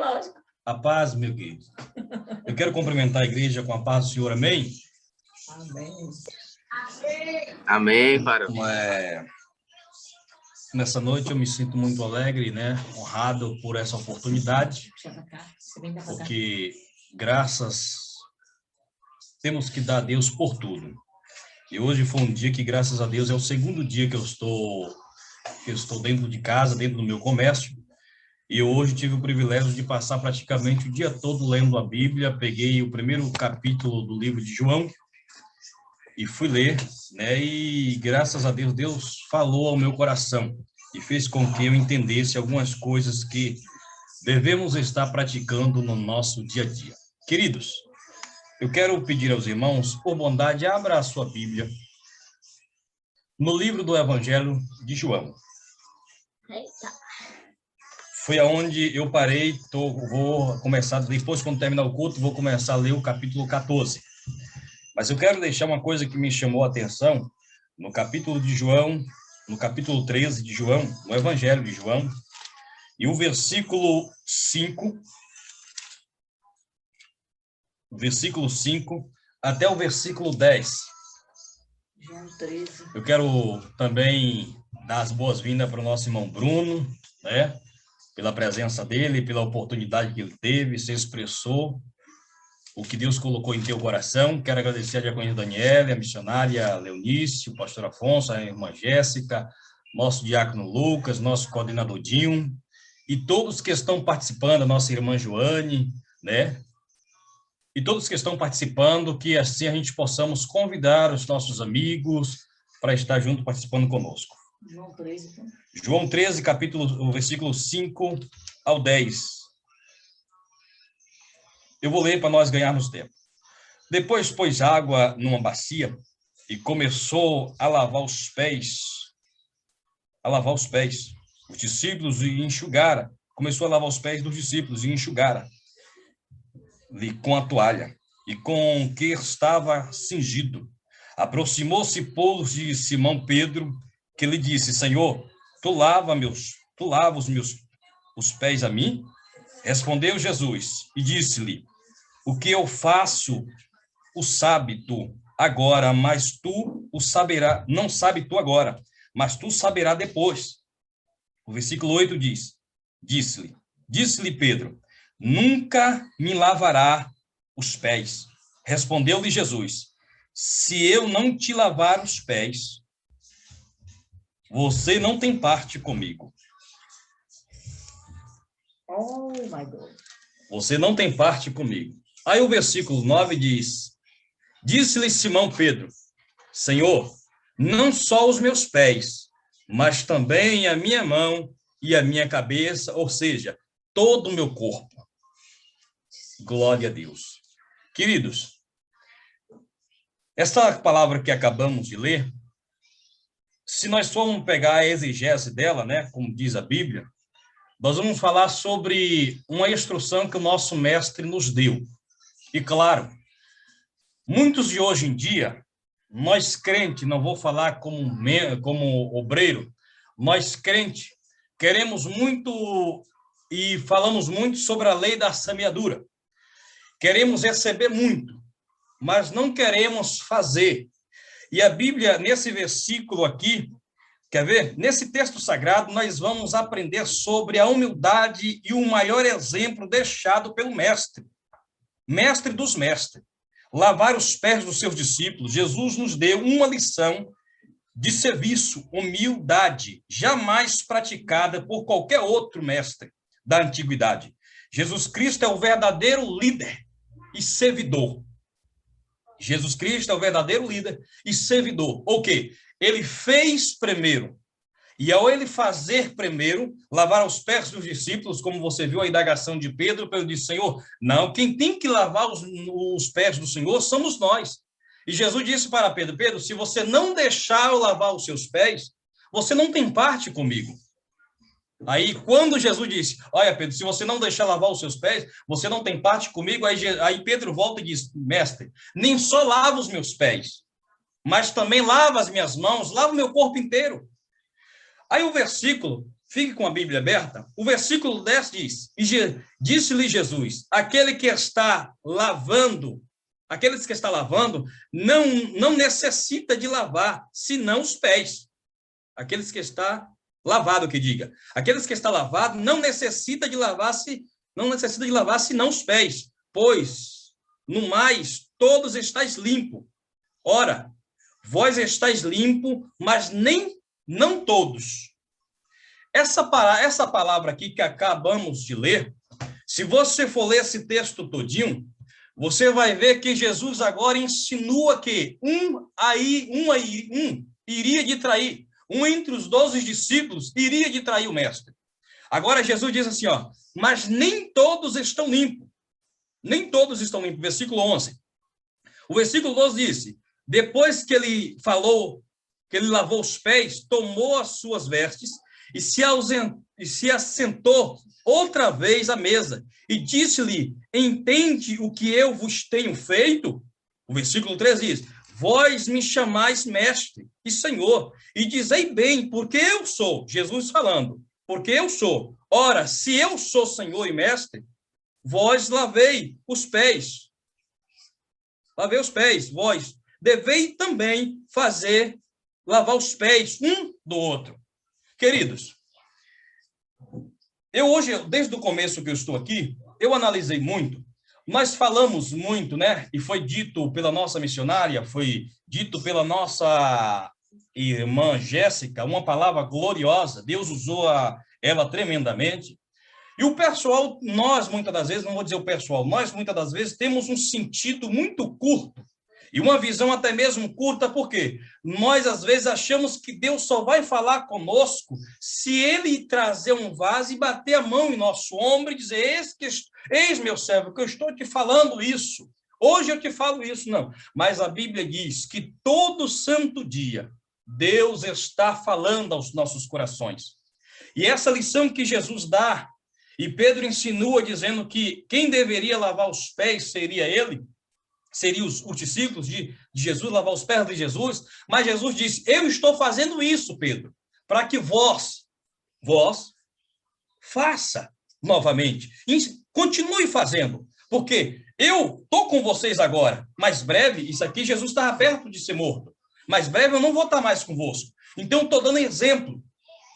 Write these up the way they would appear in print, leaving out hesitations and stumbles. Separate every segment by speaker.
Speaker 1: lógico.
Speaker 2: A paz, meu querido. Eu quero cumprimentar a igreja com a paz do Senhor, amém?
Speaker 1: Amém.
Speaker 3: Amém, Farol.
Speaker 2: Nessa noite eu me sinto muito alegre, né? Honrado por essa oportunidade, porque temos que dar a Deus por tudo. E hoje foi um dia que, graças a Deus, é o segundo dia que eu estou dentro de casa, dentro do meu comércio. E hoje tive o privilégio de passar praticamente o dia todo lendo a Bíblia. Peguei o primeiro capítulo do livro de João e fui ler, né? E graças a Deus, Deus falou ao meu coração e fez com que eu entendesse algumas coisas que devemos estar praticando no nosso dia a dia. Queridos, eu quero pedir aos irmãos, por bondade, abra a sua Bíblia no livro do Evangelho de João.
Speaker 1: Eita.
Speaker 2: Foi aonde eu parei, vou começar, depois quando terminar o culto, vou começar a ler o capítulo 14. Mas eu quero deixar uma coisa que me chamou a atenção, no capítulo de João, no capítulo 13 de João, no Evangelho de João, e o versículo 5 até o versículo 10.
Speaker 1: João 13.
Speaker 2: Eu quero também dar as boas-vindas para o nosso irmão Bruno, né? Pela presença dele, pela oportunidade que ele teve, se expressou o que Deus colocou em teu coração. Quero agradecer a diaconisa Daniela, a missionária Leonice, o pastor Afonso, a irmã Jéssica, nosso diácono Lucas, nosso coordenador Dinho, e todos que estão participando, a nossa irmã Joane, né? E todos que estão participando, que assim a gente possamos convidar os nossos amigos para estar junto participando conosco.
Speaker 1: João 13.
Speaker 2: João 13, o versículo 5 ao 10. Eu vou ler para nós ganharmos tempo. Depois pôs água numa bacia e começou a lavar os pés. Os discípulos e enxugara. Começou a lavar os pés dos discípulos e enxugara com a toalha e com que estava cingido. Aproximou-se, pois, de Simão Pedro, que lhe disse: Senhor, tu lava os pés a mim? Respondeu Jesus e disse-lhe: o que eu faço, o sabe tu agora, mas tu o saberá, não sabe tu agora, mas tu saberá depois. O versículo 8 diz: disse-lhe Pedro: nunca me lavará os pés. Respondeu-lhe Jesus: se eu não te lavar os pés, você não tem parte comigo.
Speaker 1: Oh, my God.
Speaker 2: Você não tem parte comigo. Aí o versículo 9 diz: disse-lhe Simão Pedro: Senhor, não só os meus pés, mas também a minha mão e a minha cabeça, ou seja, todo o meu corpo. Glória a Deus. Queridos, esta palavra que acabamos de ler, se nós formos pegar a exegese dela, né, como diz a Bíblia, nós vamos falar sobre uma instrução que o nosso mestre nos deu. E claro, muitos de hoje em dia, nós crentes, não vou falar como obreiro, nós crentes queremos muito e falamos muito sobre a lei da semeadura. Queremos receber muito, mas não queremos fazer. E a Bíblia, nesse versículo aqui, quer ver? Nesse texto sagrado, nós vamos aprender sobre a humildade e o maior exemplo deixado pelo mestre dos mestres. Lavar os pés dos seus discípulos. Jesus nos deu uma lição de serviço, humildade, jamais praticada por qualquer outro mestre da antiguidade. Jesus Cristo é o verdadeiro líder e servidor. Jesus Cristo é o verdadeiro líder e servidor. O quê? Ele fez primeiro. E ao ele fazer primeiro, lavar os pés dos discípulos, como você viu a indagação de Pedro, Pedro disse: Senhor, não, quem tem que lavar os pés do Senhor somos nós. E Jesus disse para Pedro: Pedro, se você não deixar eu lavar os seus pés, você não tem parte comigo. Aí, quando Jesus disse: olha, Pedro, se você não deixar lavar os seus pés, você não tem parte comigo. Aí Pedro volta e diz: mestre, nem só lava os meus pés, mas também lava as minhas mãos, lava o meu corpo inteiro. Aí o versículo fique com a Bíblia aberta, o versículo 10 diz, disse-lhe Jesus, aqueles que está lavando, não necessita de lavar, senão os pés. Aqueles que está lavado, que diga. Aqueles que está lavado não necessita de lavar, senão os pés, pois, no mais, todos estáis limpo. Ora, vós estáis limpo, mas não todos. Essa palavra aqui que acabamos de ler, se você for ler esse texto todinho, você vai ver que Jesus agora insinua que um iria de trair. Um entre os 12 discípulos iria de trair o mestre. Agora Jesus diz assim, ó, mas nem todos estão limpos. Nem todos estão limpos. Versículo 11. O versículo 12 disse, depois que ele falou, que ele lavou os pés, tomou as suas vestes e se assentou outra vez à mesa e disse-lhe, entende o que eu vos tenho feito? O versículo 13 diz, vós me chamais mestre e senhor, e dizei bem, porque eu sou, Jesus falando, porque eu sou. Ora, se eu sou senhor e mestre, vós lavei os pés. Lavei os pés, vós devei também lavar os pés um do outro. Queridos, eu hoje, desde o começo que eu estou aqui, eu analisei muito, nós falamos muito, né? E foi dito pela nossa missionária, foi dito pela nossa irmã Jéssica, uma palavra gloriosa, Deus usou ela tremendamente. E o pessoal, nós muitas das vezes, não vou dizer o pessoal, nós muitas das vezes temos um sentido muito curto, e uma visão até mesmo curta, porque nós, às vezes, achamos que Deus só vai falar conosco se Ele trazer um vaso e bater a mão em nosso ombro e dizer, eis meu servo, que eu estou te falando isso. Hoje eu te falo isso, não. Mas a Bíblia diz que todo santo dia Deus está falando aos nossos corações. E essa lição que Jesus dá, e Pedro insinua dizendo que quem deveria lavar os pés seria ele, seriam os discípulos de Jesus, lavar os pés de Jesus, mas Jesus disse, eu estou fazendo isso, Pedro, para que vós faça novamente, continue fazendo, porque eu estou com vocês agora, mas breve, isso aqui Jesus estava perto de ser morto, mas breve eu não vou estar mais convosco, então estou dando exemplo,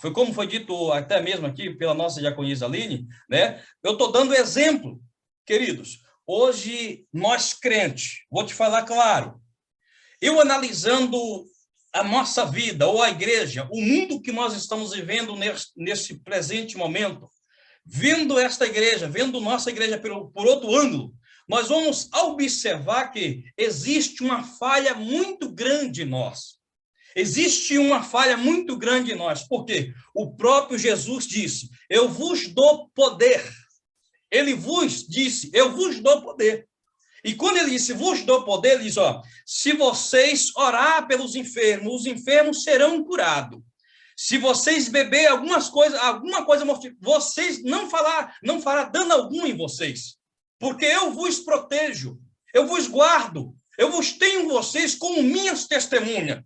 Speaker 2: foi como foi dito até mesmo aqui pela nossa diaconisa Aline, né? Eu estou dando exemplo, queridos. Hoje, nós crentes, vou te falar claro, eu analisando a nossa vida, ou a igreja, o mundo que nós estamos vivendo nesse presente momento, vendo esta igreja, vendo nossa igreja por outro ângulo, nós vamos observar que existe uma falha muito grande em nós. Existe uma falha muito grande em nós, porque o próprio Jesus disse, eu vos dou poder. Ele vos disse, eu vos dou poder. E quando ele disse, vos dou poder, ele diz, ó, se vocês orar pelos enfermos, os enfermos serão curados. Se vocês beber alguma coisa, vocês não fará dano algum em vocês. Porque eu vos protejo, eu vos guardo, eu vos tenho vocês como minhas testemunhas.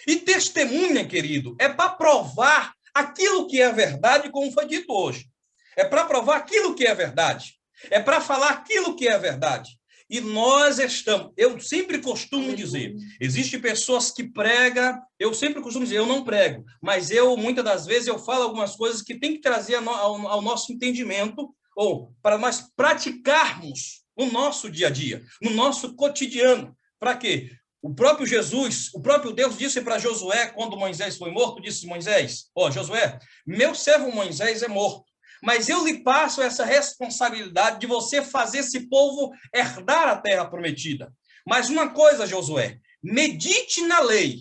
Speaker 2: E testemunha, querido, é para provar aquilo que é verdade, como foi dito hoje. É para provar aquilo que é verdade. É para falar aquilo que é verdade. E nós estamos... Eu sempre costumo dizer, existem pessoas que pregam, eu sempre costumo dizer, eu não prego, mas muitas das vezes, eu falo algumas coisas que tem que trazer ao nosso entendimento, ou para nós praticarmos no nosso dia a dia, no nosso cotidiano. Para quê? O próprio Jesus, o próprio Deus disse para Josué, quando Moisés foi morto, disse Moisés, Josué, meu servo Moisés é morto. Mas eu lhe passo essa responsabilidade de você fazer esse povo herdar a terra prometida. Mas uma coisa, Josué, medite na lei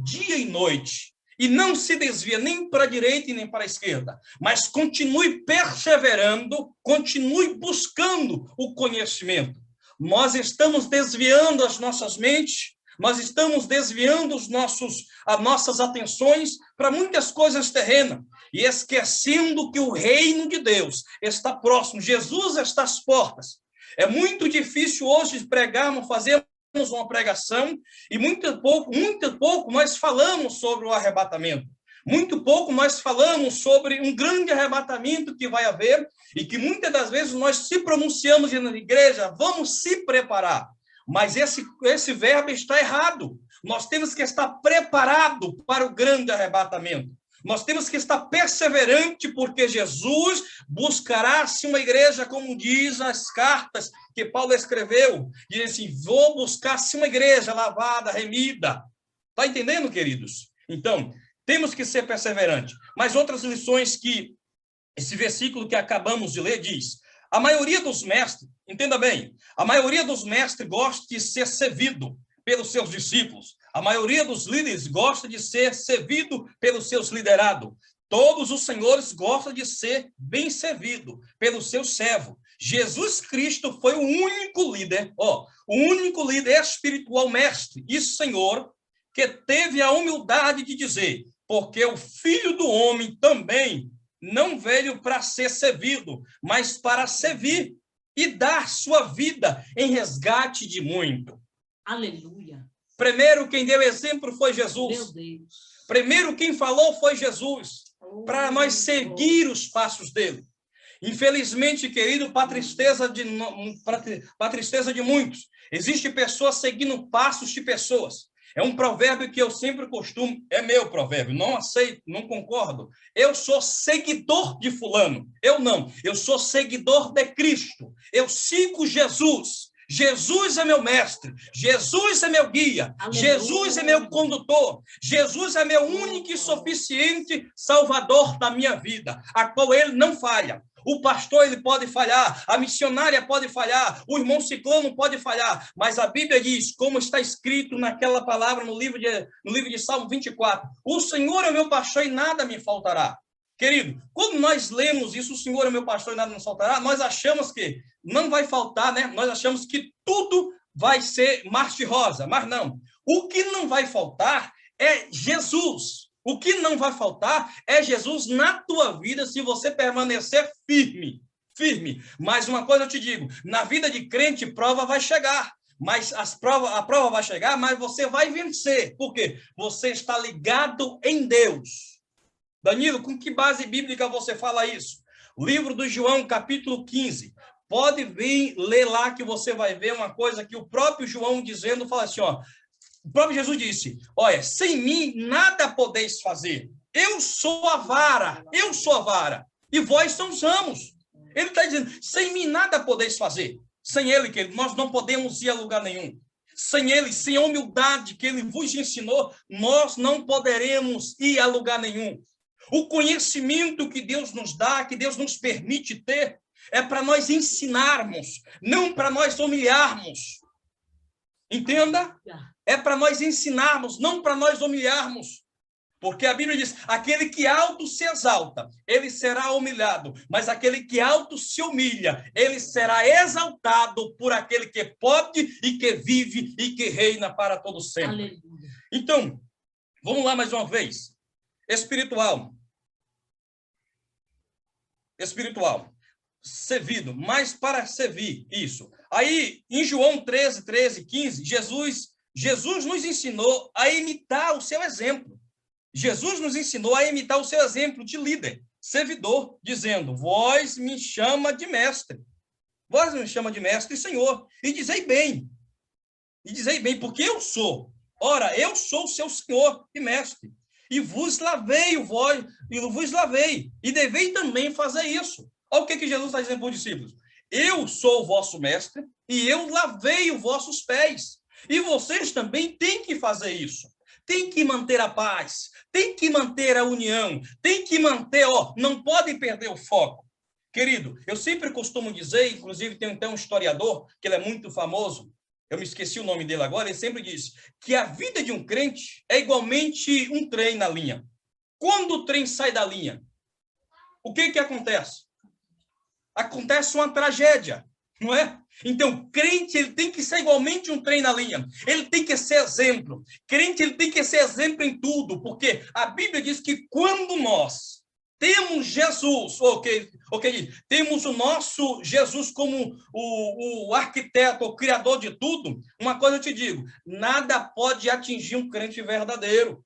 Speaker 2: dia e noite, e não se desvia nem para a direita e nem para a esquerda, mas continue perseverando, continue buscando o conhecimento. Nós estamos desviando as nossas mentes, nós estamos desviando as nossas atenções para muitas coisas terrenas, e esquecendo que o reino de Deus está próximo, Jesus está às portas. É muito difícil hoje pregarmos, fazermos uma pregação, e muito pouco nós falamos sobre o arrebatamento. Muito pouco nós falamos sobre um grande arrebatamento que vai haver e que muitas das vezes nós se pronunciamos na igreja, vamos se preparar. Mas esse verbo está errado. Nós temos que estar preparado para o grande arrebatamento. Nós temos que estar perseverante, porque Jesus buscará-se uma igreja, como diz as cartas que Paulo escreveu, diz assim, vou buscar-se uma igreja lavada, remida. Está entendendo, queridos? Então, temos que ser perseverantes. Mas outras lições que esse versículo que acabamos de ler diz, a maioria dos mestres, entenda bem, a maioria dos mestres gosta de ser servido pelos seus discípulos. A maioria dos líderes gosta de ser servido pelos seus liderados. Todos os senhores gostam de ser bem servido pelo seu servo. Jesus Cristo foi o único líder, o único líder espiritual mestre e senhor que teve a humildade de dizer, porque o Filho do Homem também não veio para ser servido, mas para servir e dar sua vida em resgate de muito.
Speaker 1: Aleluia.
Speaker 2: Primeiro, quem deu exemplo foi Jesus.
Speaker 1: Meu Deus.
Speaker 2: Primeiro, quem falou foi Jesus, para nós seguir os passos dele. Infelizmente, querido, para tristeza de muitos, existem pessoas seguindo passos de pessoas. É um provérbio que eu sempre costumo, é meu provérbio, não aceito, não concordo. Eu sou seguidor de fulano. Eu sou seguidor de Cristo. Eu sigo Jesus. Jesus é meu mestre, Jesus é meu guia, aleluia. Jesus é meu condutor, Jesus é meu único e suficiente salvador da minha vida, a qual ele não falha. O pastor ele pode falhar, a missionária pode falhar, o irmão ciclano pode falhar, mas a Bíblia diz, como está escrito naquela palavra no livro de Salmo 24, o Senhor é meu pastor e nada me faltará. Querido, quando nós lemos isso, o Senhor é meu pastor e nada nos faltará, nós achamos que não vai faltar, né? Nós achamos que tudo vai ser mar de rosa, mas não. O que não vai faltar é Jesus. O que não vai faltar é Jesus na tua vida se você permanecer firme. Mas uma coisa eu te digo, na vida de crente, prova vai chegar. Mas a prova vai chegar, mas você vai vencer. Por quê? Você está ligado em Deus. Danilo, com que base bíblica você fala isso? Livro do João, capítulo 15. Pode vir ler lá que você vai ver uma coisa que o próprio João dizendo, fala assim, ó. O próprio Jesus disse, olha, sem mim nada podeis fazer. Eu sou a vara. E vós são os ramos. Ele está dizendo, sem mim nada podeis fazer. Sem ele, querido, nós não podemos ir a lugar nenhum. Sem ele, sem a humildade que ele vos ensinou, nós não poderemos ir a lugar nenhum. O conhecimento que Deus nos dá, que Deus nos permite ter, é para nós ensinarmos, não para nós humilharmos. Entenda? É para nós ensinarmos, não para nós humilharmos. Porque a Bíblia diz, aquele que alto se exalta, ele será humilhado. Mas aquele que alto se humilha, ele será exaltado por aquele que pode e que vive e que reina para todo sempre. Aleluia. Então, vamos lá mais uma vez. Espiritual. Servido, mas para servir, isso. Aí, em João 13, 15, Jesus nos ensinou a imitar o seu exemplo. Jesus nos ensinou a imitar o seu exemplo de líder, servidor, dizendo, vós me chama de mestre. Vós me chama de mestre e senhor. E dizei bem, porque eu sou. Ora, eu sou o seu senhor e mestre. E vos lavei, e devei também fazer isso. Olha o que Jesus está dizendo para os discípulos. Eu sou o vosso mestre e eu lavei os vossos pés. E vocês também têm que fazer isso. Tem que manter a paz, tem que manter a união, tem que manter, não pode perder o foco. Querido, eu sempre costumo dizer, inclusive tem até um historiador, que ele é muito famoso, eu me esqueci o nome dele agora, ele sempre diz que a vida de um crente é igualmente um trem na linha. Quando o trem sai da linha, o que acontece? Acontece uma tragédia, não é? Então, o crente ele tem que ser igualmente um trem na linha. Ele tem que ser exemplo. Crente ele tem que ser exemplo em tudo, porque a Bíblia diz que quando nós temos Jesus, temos o nosso Jesus como o arquiteto, o criador de tudo, uma coisa eu te digo, nada pode atingir um crente verdadeiro.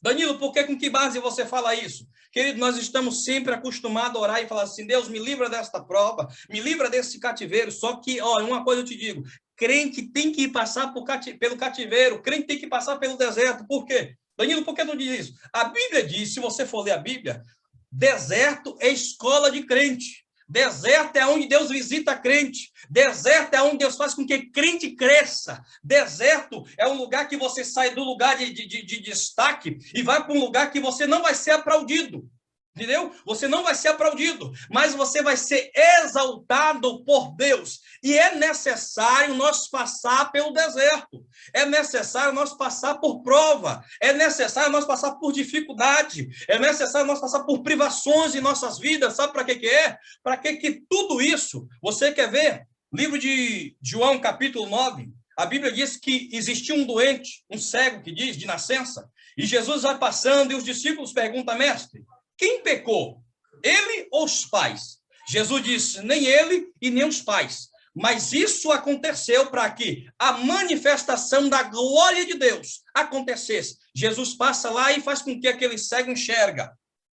Speaker 2: Danilo, por que, com que base você fala isso? Querido, nós estamos sempre acostumados a orar e falar assim, Deus, me livra desta prova, me livra desse cativeiro. Só que, ó, uma coisa eu te digo, crente tem que passar pelo cativeiro, crente tem que passar pelo deserto. Por quê? Danilo, por que tu diz isso? A Bíblia diz, se você for ler a Bíblia, deserto é escola de crente. Deserto é onde Deus visita crente. Deserto é onde Deus faz com que crente cresça. Deserto é um lugar que você sai do lugar de destaque e vai para um lugar que você não vai ser aplaudido. Entendeu? Você não vai ser aplaudido, mas você vai ser exaltado por Deus. E é necessário nós passar pelo deserto. É necessário nós passar por prova. É necessário nós passar por dificuldade. É necessário nós passar por privações em nossas vidas. Sabe para que é? Para que tudo isso? Você quer ver? Livro de João, capítulo 9. A Bíblia diz que existia um doente, um cego que diz, de nascença. E Jesus vai passando e os discípulos perguntam, mestre, quem pecou? Ele ou os pais? Jesus disse, nem ele e nem os pais. Mas isso aconteceu para que a manifestação da glória de Deus acontecesse. Jesus passa lá e faz com que aquele cego enxerga.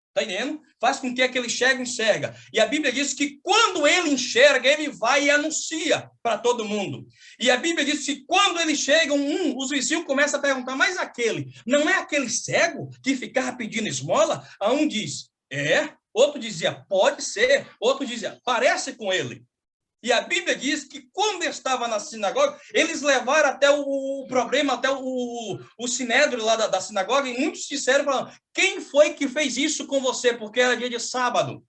Speaker 2: Está entendendo? Faz com que aquele cego enxerga. E a Bíblia diz que quando ele enxerga, ele vai e anuncia para todo mundo. E a Bíblia diz que quando eles chegam, os vizinhos começam a perguntar, mas aquele, não é aquele cego que ficava pedindo esmola? A um diz, é. Outro dizia, pode ser. Outro dizia, parece com ele. E a Bíblia diz que quando estava na sinagoga, eles levaram até o problema, até o sinédrio lá da sinagoga, e muitos disseram, quem foi que fez isso com você? Porque era dia de sábado.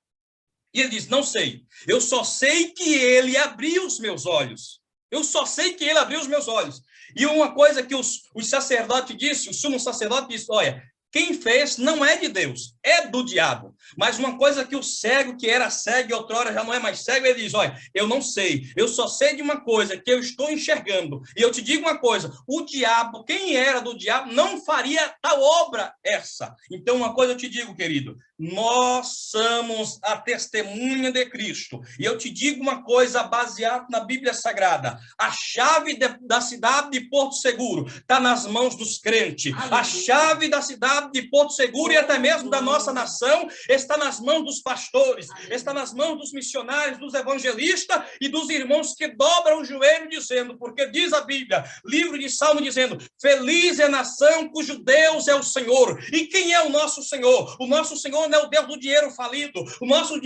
Speaker 2: E ele diz, não sei. Eu só sei que ele abriu os meus olhos. Eu só sei que ele abriu os meus olhos. E uma coisa que os sacerdotes disse, o sumo sacerdote disse, olha, quem fez não é de Deus, é do diabo. Mas uma coisa que o cego, que era cego e outrora já não é mais cego, ele diz, olha, eu não sei, eu só sei de uma coisa, que eu estou enxergando. E eu te digo uma coisa, o diabo, quem era do diabo, não faria tal obra essa. Então uma coisa eu te digo, querido, nós somos a testemunha de Cristo. E eu te digo uma coisa baseada na Bíblia Sagrada. A chave da cidade de Porto Seguro está nas mãos dos crentes. A chave da cidade de Porto Seguro e até mesmo da nossa nação está nas mãos dos pastores, está nas mãos dos missionários, dos evangelistas e dos irmãos que dobram o joelho dizendo, porque diz a Bíblia, livro de Salmo dizendo, feliz é a nação cujo Deus é o Senhor. E quem é o nosso Senhor? O nosso Senhor não é o Deus do dinheiro falido, o nosso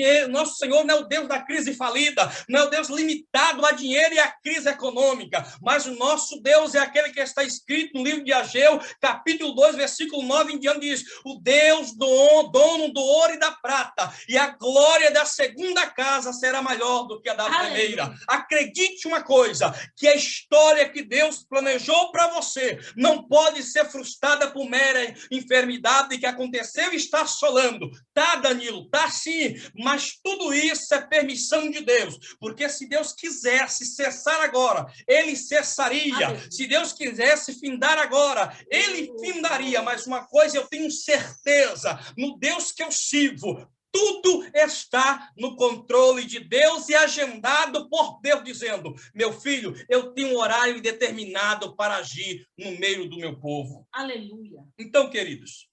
Speaker 2: Senhor não é o Deus da crise falida, não é o Deus limitado a dinheiro e a crise econômica, mas o nosso Deus é aquele que está escrito no livro de Ageu, capítulo 2, versículo 9 em diante, diz, o Deus dono do ouro e da prata, e a glória da segunda casa será maior do que a da primeira. Acredite uma coisa, que a história que Deus planejou para você não pode ser frustrada por mera enfermidade que aconteceu e está assolando. Tá, Danilo, tá sim, mas tudo isso é permissão de Deus, porque se Deus quisesse cessar agora, ele cessaria. Se Deus quisesse findar agora, ele findaria, mas uma coisa eu tenho certeza, no Deus que eu sirvo, tudo está no controle de Deus e agendado por Deus, dizendo, meu filho, eu tenho um horário determinado para agir no meio do meu povo.
Speaker 1: Aleluia.
Speaker 2: Então, queridos,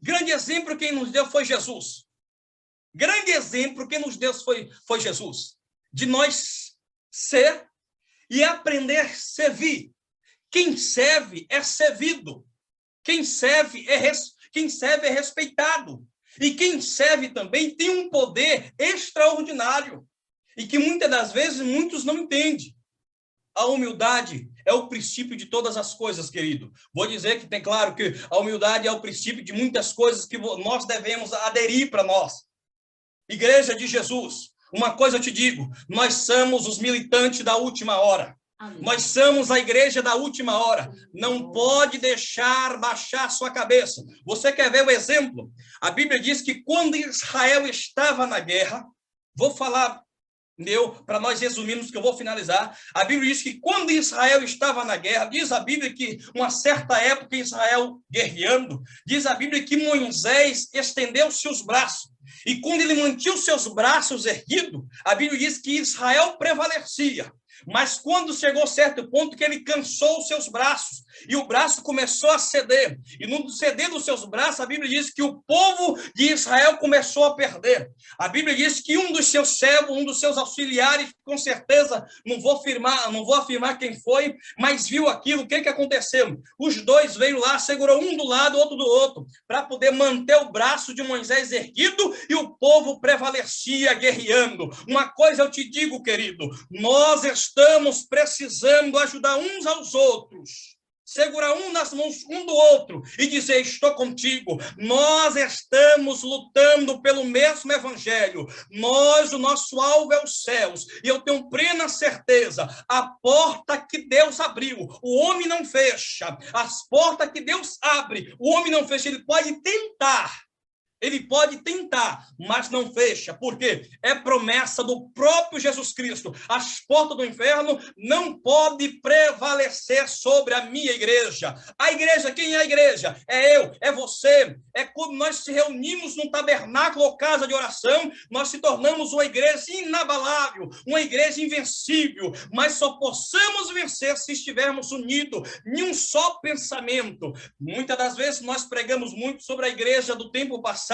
Speaker 2: grande exemplo quem nos deu foi Jesus. Grande exemplo quem nos deu foi Jesus. De nós ser e aprender a servir. Quem serve é servido. Quem serve é respeitado. E quem serve também tem um poder extraordinário. E que muitas das vezes muitos não entendem. A humildade é o princípio de todas as coisas, querido. Vou dizer que tem claro que a humildade é o princípio de muitas coisas que nós devemos aderir para nós. Igreja de Jesus, uma coisa eu te digo, nós somos os militantes da última hora. Amém. Nós somos a igreja da última hora. Não pode deixar baixar sua cabeça. Você quer ver o exemplo? A Bíblia diz que quando Israel estava na guerra, vou falar para nós resumirmos, que eu vou finalizar. A Bíblia diz que quando Israel estava na guerra, diz a Bíblia que uma certa época Israel guerreando, diz a Bíblia que Moisés estendeu seus braços E quando ele mantinha os seus braços erguidos, a Bíblia diz que Israel prevalecia. Mas quando chegou a certo ponto que ele cansou os seus braços, e o braço começou a ceder, e no ceder dos seus braços, a Bíblia diz que o povo de Israel começou a perder. A Bíblia diz que um dos seus servos, um dos seus auxiliares, com certeza, não vou afirmar quem foi, mas viu aquilo. O que aconteceu? Os dois veio lá, segurou um do lado, outro do outro, para poder manter o braço de Moisés erguido, e o povo prevalecia guerreando. Uma coisa eu te digo, querido, nós estamos precisando ajudar uns aos outros, segurar um nas mãos um do outro e dizer: estou contigo. Nós estamos lutando pelo mesmo evangelho. O nosso alvo é os céus. E eu tenho plena certeza, a porta que Deus abriu, o homem não fecha. As portas que Deus abre, o homem não fecha. Ele pode tentar, mas não fecha. Por quê? É promessa do próprio Jesus Cristo. As portas do inferno não podem prevalecer sobre a minha igreja. A igreja, quem é a igreja? É eu, é você. É quando nós se reunimos num tabernáculo ou casa de oração, nós se tornamos uma igreja inabalável, uma igreja invencível. Mas só possamos vencer se estivermos unidos em um só pensamento. Muitas das vezes nós pregamos muito sobre a igreja do tempo passado,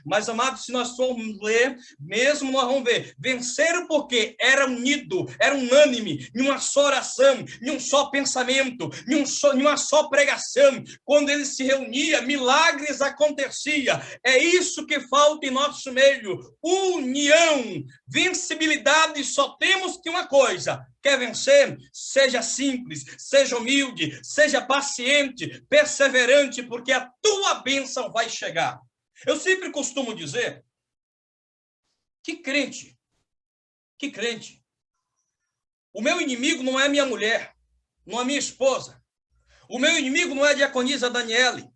Speaker 2: mas, amados, se nós formos ler, mesmo nós vamos ver, venceram porque era unido, era unânime, em uma só oração, em um só pensamento, em uma só pregação. Quando eles se reuniam, milagres aconteciam. É isso que falta em nosso meio: união, vencibilidade. Só temos que uma coisa: quer vencer? Seja simples, seja humilde, seja paciente, perseverante, porque a tua bênção vai chegar. Eu sempre costumo dizer que crente, o meu inimigo não é minha mulher, não é minha esposa. O meu inimigo não é a diaconisa Daniele.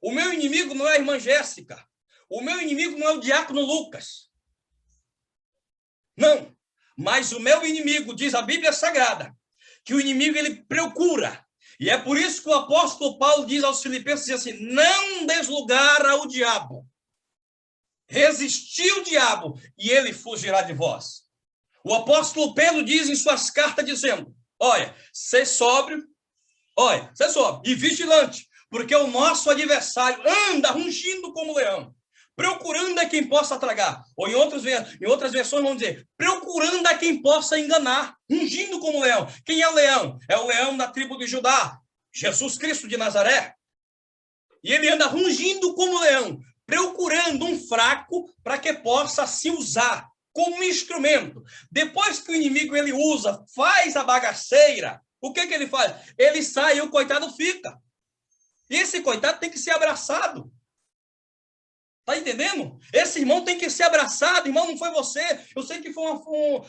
Speaker 2: O meu inimigo não é a irmã Jéssica. O meu inimigo não é o diácono Lucas. Não, mas o meu inimigo, diz a Bíblia Sagrada, que o inimigo ele procura. E é por isso que o apóstolo Paulo diz aos Filipenses assim: não deis lugar ao diabo. Resistir o diabo e ele fugirá de vós. O apóstolo Pedro diz em suas cartas dizendo: olha, ser sóbrio, e vigilante, porque o nosso adversário anda rugindo como leão, procurando a quem possa tragar. Ou em outras versões vão dizer, procurando a quem possa enganar, ungindo como leão. Quem é o leão? É o leão da tribo de Judá, Jesus Cristo de Nazaré. E ele anda rugindo como leão, procurando um fraco para que possa se usar como instrumento. Depois que o inimigo ele usa, faz a bagaceira, o que ele faz? Ele sai e o coitado fica. E esse coitado tem que ser abraçado. Está entendendo? Esse irmão tem que ser abraçado. Irmão, não foi você. Eu sei que foi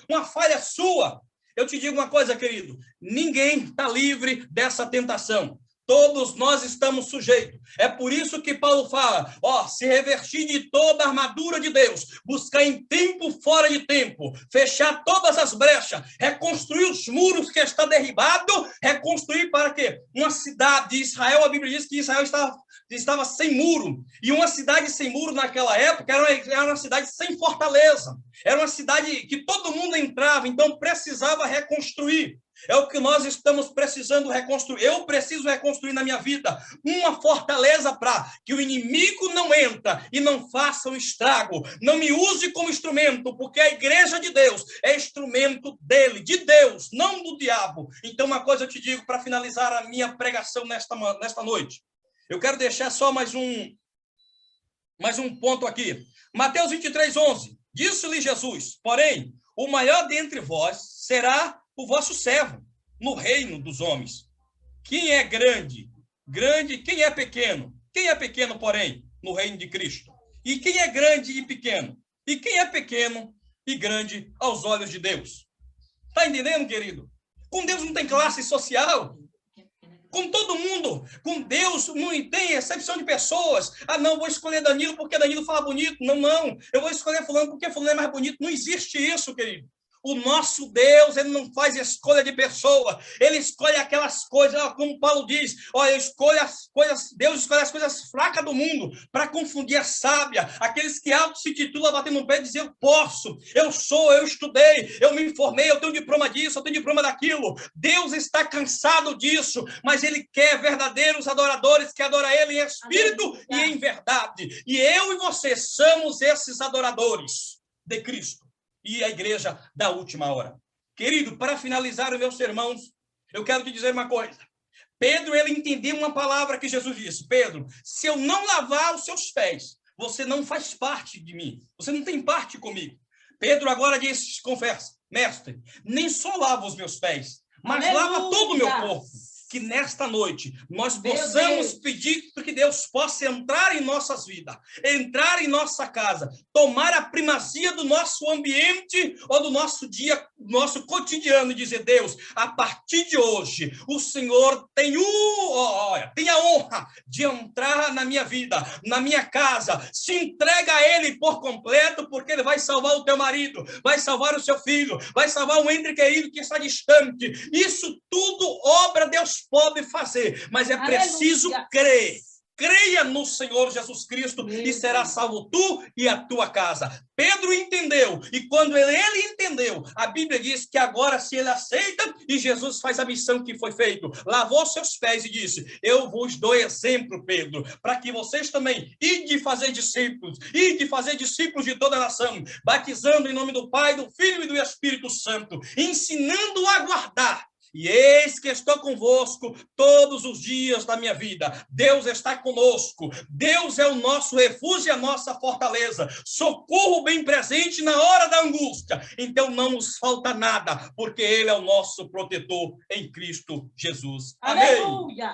Speaker 2: uma falha sua. Eu te digo uma coisa, querido. Ninguém está livre dessa tentação. Todos nós estamos sujeitos. É por isso que Paulo fala, se revestir de toda a armadura de Deus, buscar em tempo fora de tempo, fechar todas as brechas, reconstruir os muros que está derribado, reconstruir para quê? Uma cidade de Israel, a Bíblia diz que Israel estava sem muro, e uma cidade sem muro naquela época era uma cidade sem fortaleza, era uma cidade que todo mundo entrava, então precisava reconstruir. É o que nós estamos precisando reconstruir. Eu preciso reconstruir na minha vida uma fortaleza para que o inimigo não entre e não faça um estrago. Não me use como instrumento, porque a igreja de Deus é instrumento dele, de Deus, não do diabo. Então, uma coisa eu te digo para finalizar a minha pregação nesta noite. Eu quero deixar só mais um ponto aqui. Mateus 23:11. Disse-lhe Jesus: porém, o maior dentre vós será o vosso servo no reino dos homens. Quem é grande? Grande. Quem é pequeno? Quem é pequeno, porém, no reino de Cristo? E quem é grande e pequeno? E quem é pequeno e grande aos olhos de Deus? Está entendendo, querido? Com Deus não tem classe social. Com todo mundo, com Deus não tem exceção de pessoas. Não, vou escolher Danilo porque Danilo fala bonito. Não, eu vou escolher fulano porque fulano é mais bonito. Não existe isso, querido. O nosso Deus, ele não faz escolha de pessoa, ele escolhe aquelas coisas, como Paulo diz, olha, Deus escolhe as coisas fracas do mundo para confundir a sábia, aqueles que auto se titulam, batendo no pé e dizem, eu posso, eu sou, eu estudei, eu me informei, eu tenho diploma disso, eu tenho diploma daquilo. Deus está cansado disso, mas ele quer verdadeiros adoradores que adoram ele em espírito e em verdade. E eu e você somos esses adoradores de Cristo e a igreja da última hora. Querido, para finalizar os meus sermãos, eu quero te dizer uma coisa. Pedro, ele entendeu uma palavra que Jesus disse. Pedro, se eu não lavar os seus pés, você não faz parte de mim. Você não tem parte comigo. Pedro agora disse, confessa, mestre, nem só lava os meus pés, mas lava todo o meu corpo. Que nesta noite nós possamos pedir que Deus possa entrar em nossas vidas, entrar em nossa casa, tomar a primazia do nosso ambiente ou do nosso dia, nosso cotidiano e dizer, Deus, a partir de hoje, o Senhor tem a honra de entrar na minha vida, na minha casa, se entrega a Ele por completo, porque Ele vai salvar o teu marido, vai salvar o seu filho, vai salvar um ente querido que está distante. Isso tudo obra Deus pode fazer, mas é preciso crer. Creia no Senhor Jesus Cristo e será salvo tu e a tua casa. Pedro entendeu, e quando ele entendeu, a Bíblia diz que agora se ele aceita, e Jesus faz a missão que foi feita, lavou seus pés e disse, eu vos dou exemplo, Pedro, para que vocês também ide fazer discípulos de toda a nação, batizando em nome do Pai, do Filho e do Espírito Santo, ensinando a guardar. E eis que estou convosco todos os dias da minha vida. Deus está conosco. Deus é o nosso refúgio e a nossa fortaleza. Socorro bem presente na hora da angústia. Então não nos falta nada, porque Ele é o nosso protetor em Cristo Jesus. Amém.
Speaker 1: Aleluia!